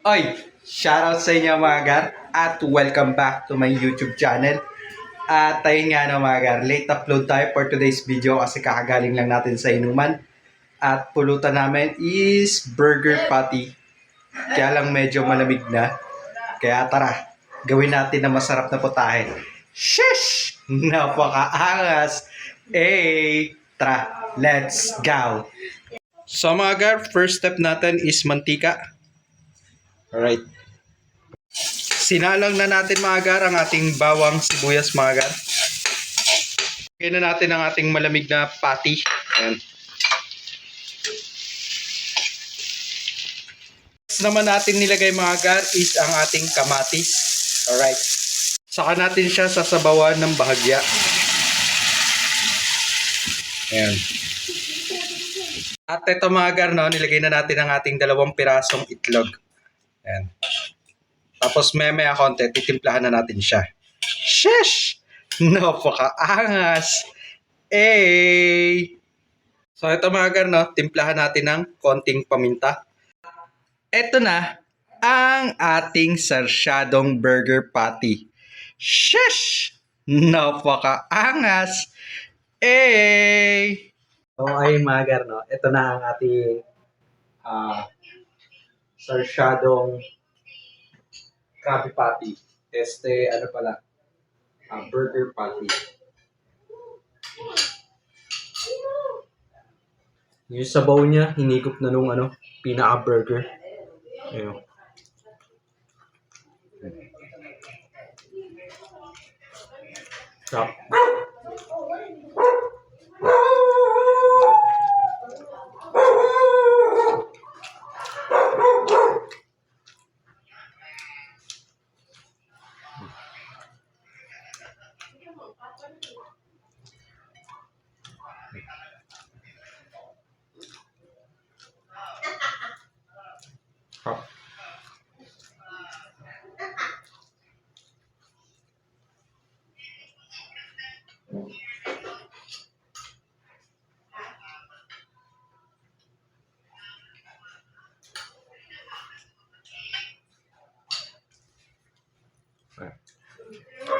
Oy, shoutout sa inyo mga gar at welcome back to my YouTube channel. At ayun nga no mga gar, late upload tayo for today's video kasi kakagaling lang natin sa inuman. At pulutan namin is burger patty. Kaya lang medyo malamig na. Kaya tara, gawin natin na masarap na putahe. Shish! Napakaangas! Tara, let's go! So mga gar, first step natin is mantika. Alright. Sinalang na natin mga gar ang ating bawang sibuyas mga gar. Lagyan na natin ang ating malamig na patty. Ayan. Next naman natin nilagay mga gar is ang ating kamatis. Alright. Saka natin siya sasabawan ng bahagya. Ayan. At ito mga gar, no, nilagay na natin ang ating 2 pirasong itlog. Ayan. Tapos maya konti, titimplahan na natin siya. Sheesh! Napakaangas! So ito mga gar, no, timplahan natin ng konting paminta. Ito na ang ating sarsyadong burger patty. Sheesh! Napakaangas! So ayun mga gar, no, ito na ang ating sarsyadong Krabby Patty. Burger Patty. Yung sabaw niya, hinigop na nung pinaka-burger. Ayun. Stop.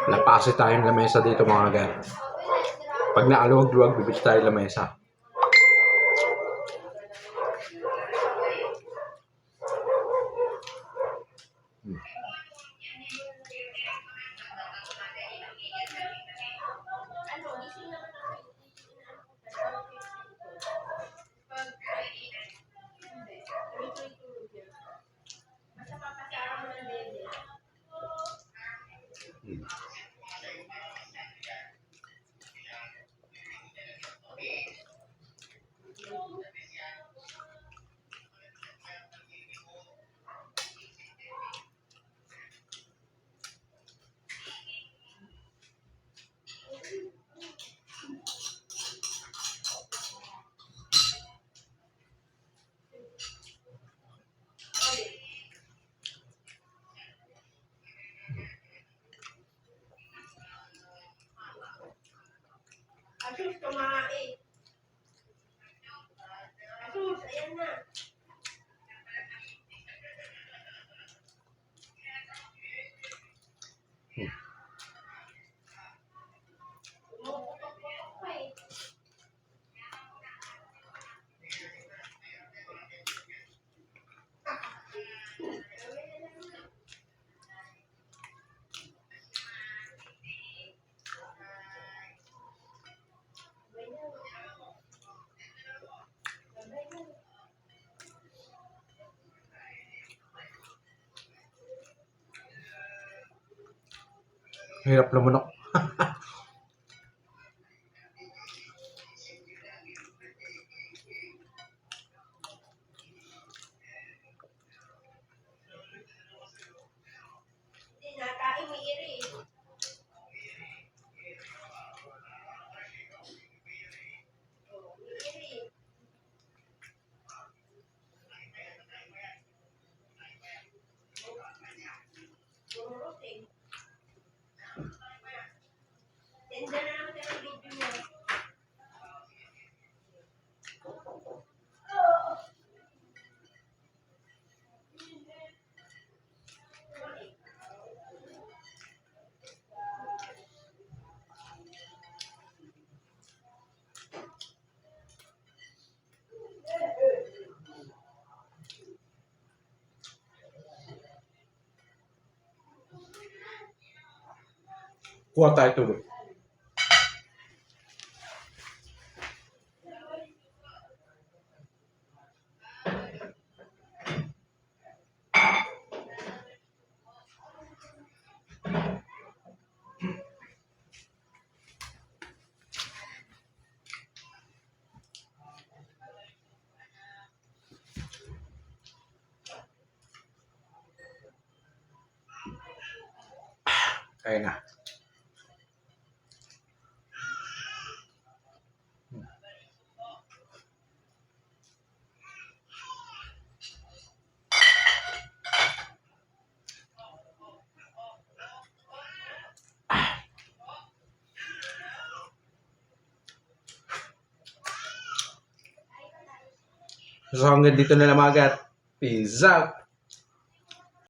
Napasi tayong lamesa dito mga gar. Pag naaluwag-luwag, bibis tayo lamesa. Asus, kumain. Asus, ayan na. Hirap lumunok. Kuha tayo tulog. Kaya na. So hanggang dito na lang mga gat. Peace out!